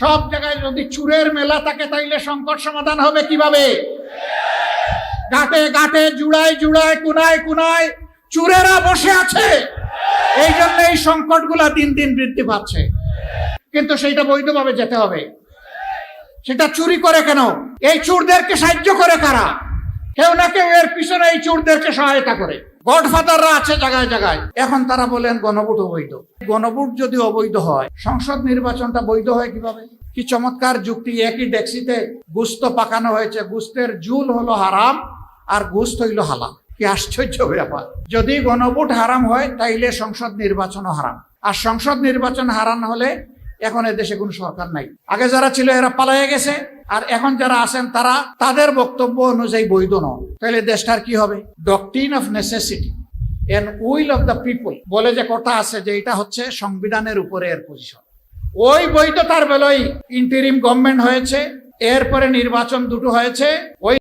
সব জায়গায় যদি চুরের মেলা থাকে তাইলে সংকট সমাধান হবে কিভাবে? ঘাটে ঘাটে জুড়ায় জুড়ায় কুনায় কুনায় চুরেরা বসে আছে, এই জন্য এই সংকটগুলা দিন দিন বৃদ্ধি পাচ্ছে। কিন্তু সেইটা বৈধভাবে যেতে হবে। সেটা চুরি করে কেন? এই চোরদেরকে সাহায্য করে কারা? কেউ না কেউ এর পিছনে এই চোরদেরকে সহায়তা করে। গডফাদাররা আছে জায়গায় জায়গায়। এখন তারা বলেন গণভোট অবৈধ। গণভোট যদি অবৈধ হয়, সংসদ নির্বাচনটা বৈধ হয় কিভাবে? কি চমৎকার যুক্তি! একই ডেক্সিতে গোস্ত পাকানো হয়েছে, গোস্তের ঝুল হলো হারাম আর গোস্ত হইলো হালাল। কি আশ্চর্য ব্যাপার! যদি গণভোট হারাম হয় তাইলে সংসদ নির্বাচনও হারাম, আর সংসদ নির্বাচন হারাম হলে এখন এদেশে কোনো সরকার নাই। আগে যারা ছিল এরা পালায়ে গেছে, আর এখন যারা আছেন তারা তাদের বক্তব্য অনুযায়ী বৈধ নন। তাহলে দেশটার কি হবে? Doctrine of necessity and will of the people বলে যে কথা আছে, যে এটা হচ্ছে সংবিধানের উপরে এর পজিশন। ওই বৈধতার বেলায় ইন্টারিম গভর্নমেন্ট হয়েছে, এরপরে নির্বাচন দুটো হয়েছে। ওই